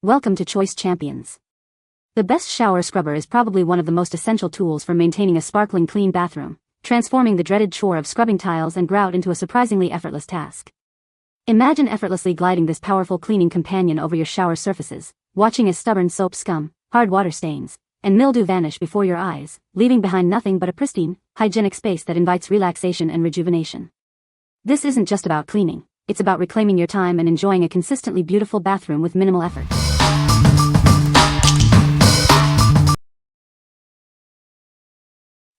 Welcome to Choice Champions. The best shower scrubber is probably one of the most essential tools for maintaining a sparkling clean bathroom, transforming the dreaded chore of scrubbing tiles and grout into a surprisingly effortless task. Imagine effortlessly gliding this powerful cleaning companion over your shower surfaces, watching as stubborn soap scum, hard water stains, and mildew vanish before your eyes, leaving behind nothing but a pristine, hygienic space that invites relaxation and rejuvenation. This isn't just about cleaning, it's about reclaiming your time and enjoying a consistently beautiful bathroom with minimal effort.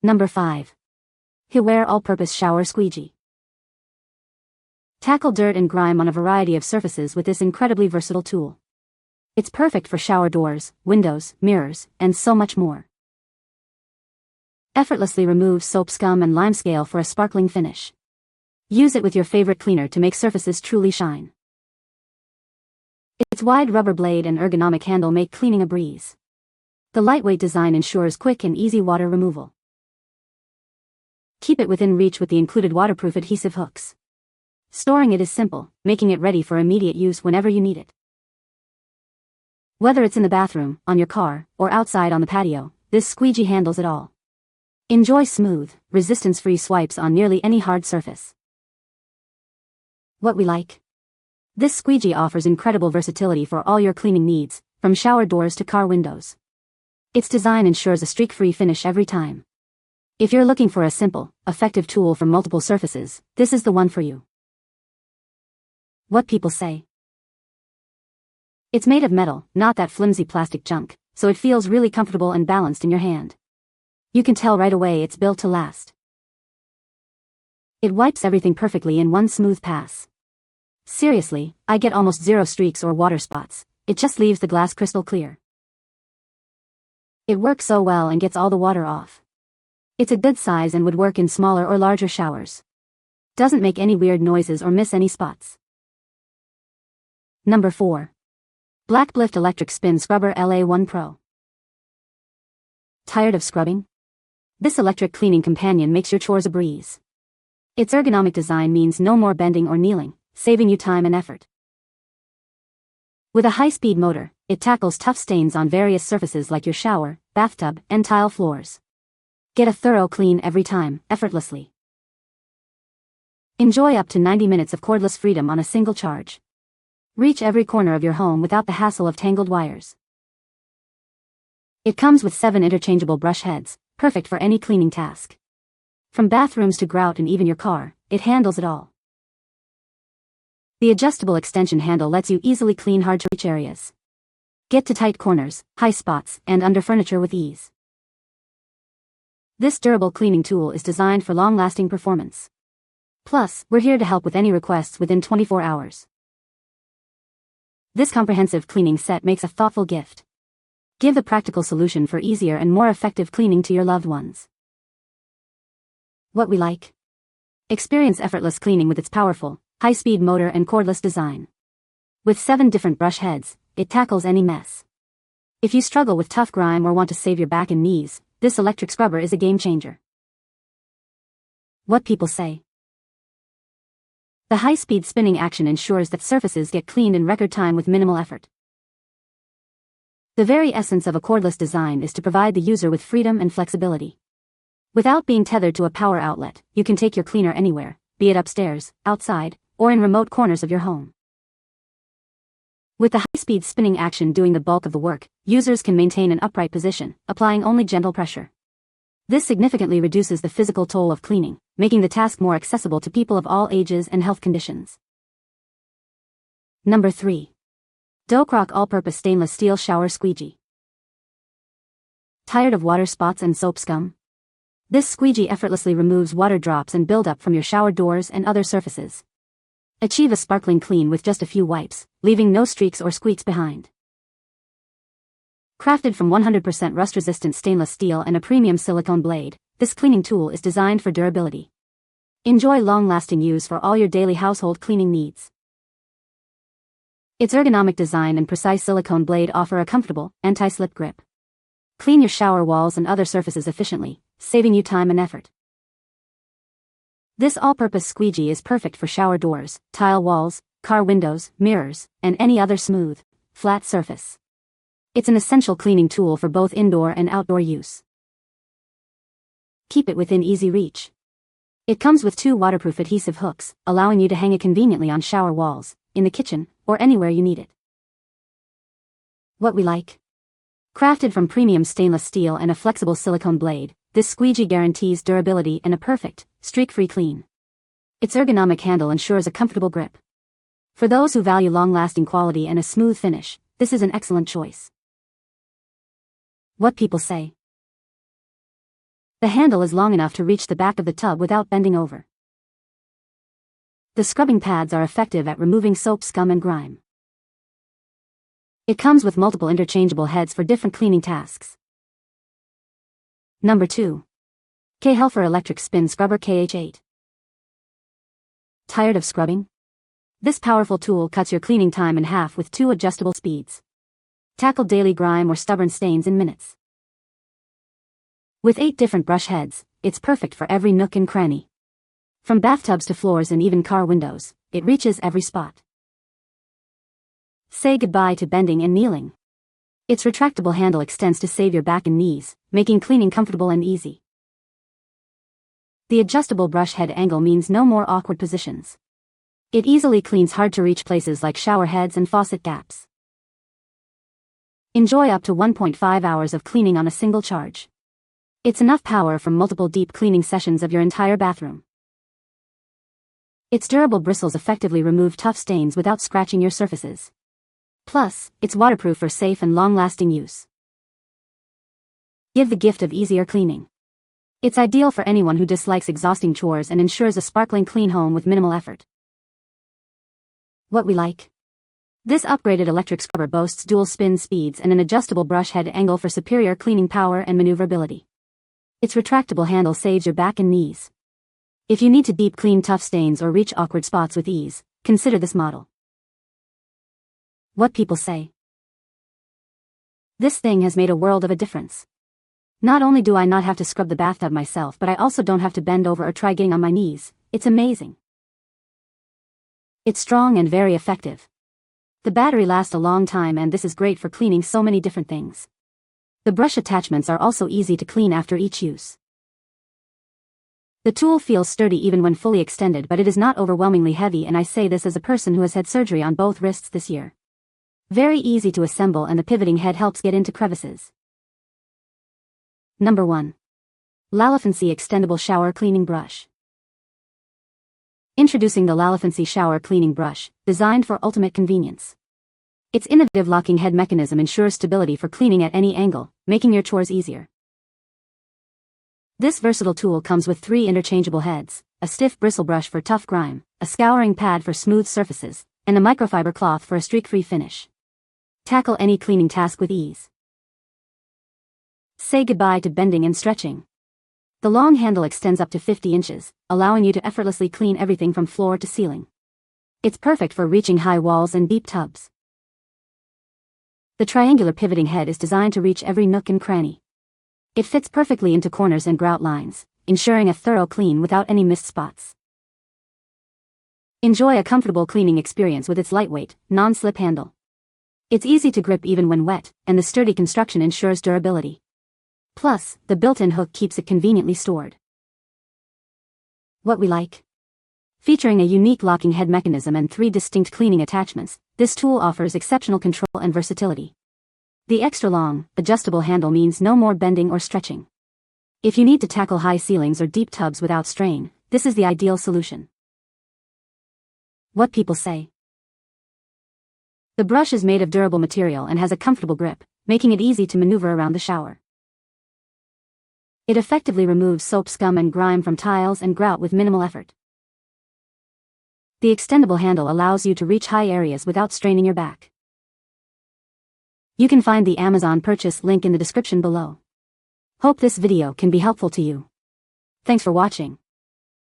Number 5. Hiware All-Purpose Shower Squeegee. Tackle dirt and grime on a variety of surfaces with this incredibly versatile tool. It's perfect for shower doors, windows, mirrors, and so much more. Effortlessly removes soap scum and limescale for a sparkling finish. Use it with your favorite cleaner to make surfaces truly shine. Its wide rubber blade and ergonomic handle make cleaning a breeze. The lightweight design ensures quick and easy water removal. Keep it within reach with the included waterproof adhesive hooks. Storing it is simple, making it ready for immediate use whenever you need it. Whether it's in the bathroom, on your car, or outside on the patio, this squeegee handles it all. Enjoy smooth, resistance-free swipes on nearly any hard surface. What we like? This squeegee offers incredible versatility for all your cleaning needs, from shower doors to car windows. Its design ensures a streak-free finish every time. If you're looking for a simple, effective tool for multiple surfaces, this is the one for you. What people say. It's made of metal, not that flimsy plastic junk, so it feels really comfortable and balanced in your hand. You can tell right away it's built to last. It wipes everything perfectly in one smooth pass. Seriously, I get almost zero streaks or water spots, it just leaves the glass crystal clear. It works so well and gets all the water off. It's a good size and would work in smaller or larger showers. Doesn't make any weird noises or miss any spots. Number 4. Blackblift Electric Spin Scrubber Kh8 Pro. Tired of scrubbing? This electric cleaning companion makes your chores a breeze. Its ergonomic design means no more bending or kneeling, saving you time and effort. With a high-speed motor, it tackles tough stains on various surfaces like your shower, bathtub, and tile floors. Get a thorough clean every time, effortlessly. Enjoy up to 90 minutes of cordless freedom on a single charge. Reach every corner of your home without the hassle of tangled wires. It comes with 7 interchangeable brush heads, perfect for any cleaning task. From bathrooms to grout and even your car, it handles it all. The adjustable extension handle lets you easily clean hard-to-reach areas. Get to tight corners, high spots, and under furniture with ease. This durable cleaning tool is designed for long-lasting performance. Plus, we're here to help with any requests within 24 hours. This comprehensive cleaning set makes a thoughtful gift. Give the practical solution for easier and more effective cleaning to your loved ones. What we like? Experience effortless cleaning with its powerful, high-speed motor and cordless design. With 7 different brush heads, it tackles any mess. If you struggle with tough grime or want to save your back and knees, this electric scrubber is a game changer. What people say. The high-speed spinning action ensures that surfaces get cleaned in record time with minimal effort. The very essence of a cordless design is to provide the user with freedom and flexibility. Without being tethered to a power outlet, you can take your cleaner anywhere, be it upstairs, outside, or in remote corners of your home. With the high-speed spinning action doing the bulk of the work, users can maintain an upright position, applying only gentle pressure. This significantly reduces the physical toll of cleaning, making the task more accessible to people of all ages and health conditions. Number 3. Docrok All-Purpose Stainless Steel Shower Squeegee. Tired of water spots and soap scum? This squeegee effortlessly removes water drops and buildup from your shower doors and other surfaces. Achieve a sparkling clean with just a few wipes, leaving no streaks or squeaks behind. Crafted from 100% rust-resistant stainless steel and a premium silicone blade, this cleaning tool is designed for durability. Enjoy long-lasting use for all your daily household cleaning needs. Its ergonomic design and precise silicone blade offer a comfortable, anti-slip grip. Clean your shower walls and other surfaces efficiently, saving you time and effort. This all-purpose squeegee is perfect for shower doors, tile walls, car windows, mirrors, and any other smooth, flat surface. It's an essential cleaning tool for both indoor and outdoor use. Keep it within easy reach. It comes with 2 waterproof adhesive hooks, allowing you to hang it conveniently on shower walls, in the kitchen, or anywhere you need it. What we like. Crafted from premium stainless steel and a flexible silicone blade, this squeegee guarantees durability and a perfect, streak-free clean. Its ergonomic handle ensures a comfortable grip. For those who value long-lasting quality and a smooth finish, this is an excellent choice. What people say. The handle is long enough to reach the back of the tub without bending over. The scrubbing pads are effective at removing soap, scum, and grime. It comes with multiple interchangeable heads for different cleaning tasks. Number 2. kHelfer Electric Spin Scrubber Kh8. Tired of scrubbing? This powerful tool cuts your cleaning time in half with 2 adjustable speeds. Tackle daily grime or stubborn stains in minutes. With 8 different brush heads, it's perfect for every nook and cranny. From bathtubs to floors and even car windows, it reaches every spot. Say goodbye to bending and kneeling. Its retractable handle extends to save your back and knees, making cleaning comfortable and easy. The adjustable brush head angle means no more awkward positions. It easily cleans hard-to-reach places like shower heads and faucet gaps. Enjoy up to 1.5 hours of cleaning on a single charge. It's enough power for multiple deep cleaning sessions of your entire bathroom. Its durable bristles effectively remove tough stains without scratching your surfaces. Plus, it's waterproof for safe and long-lasting use. Give the gift of easier cleaning. It's ideal for anyone who dislikes exhausting chores and ensures a sparkling clean home with minimal effort. What we like. This upgraded electric scrubber boasts dual spin speeds and an adjustable brush head angle for superior cleaning power and maneuverability. Its retractable handle saves your back and knees. If you need to deep clean tough stains or reach awkward spots with ease, consider this model. What people say. This thing has made a world of a difference. Not only do I not have to scrub the bathtub myself, but I also don't have to bend over or try getting on my knees. It's amazing. It's strong and very effective. The battery lasts a long time, and this is great for cleaning so many different things. The brush attachments are also easy to clean after each use. The tool feels sturdy even when fully extended, but it is not overwhelmingly heavy, and I say this as a person who has had surgery on both wrists this year. Very easy to assemble, and the pivoting head helps get into crevices. Number 1. Lalafancy Extendable Shower Cleaning Brush. Introducing the Lalafancy Shower Cleaning Brush, designed for ultimate convenience. Its innovative locking head mechanism ensures stability for cleaning at any angle, making your chores easier. This versatile tool comes with 3 interchangeable heads, a stiff bristle brush for tough grime, a scouring pad for smooth surfaces, and a microfiber cloth for a streak-free finish. Tackle any cleaning task with ease. Say goodbye to bending and stretching. The long handle extends up to 50 inches, allowing you to effortlessly clean everything from floor to ceiling. It's perfect for reaching high walls and deep tubs. The triangular pivoting head is designed to reach every nook and cranny. It fits perfectly into corners and grout lines, ensuring a thorough clean without any missed spots. Enjoy a comfortable cleaning experience with its lightweight, non-slip handle. It's easy to grip even when wet, and the sturdy construction ensures durability. Plus, the built-in hook keeps it conveniently stored. What we like. Featuring a unique locking head mechanism and 3 distinct cleaning attachments, this tool offers exceptional control and versatility. The extra long, adjustable handle means no more bending or stretching. If you need to tackle high ceilings or deep tubs without strain, this is the ideal solution. What people say. The brush is made of durable material and has a comfortable grip, making it easy to maneuver around the shower. It effectively removes soap, scum, and grime from tiles and grout with minimal effort. The extendable handle allows you to reach high areas without straining your back. You can find the Amazon purchase link in the description below. Hope this video can be helpful to you. Thanks for watching.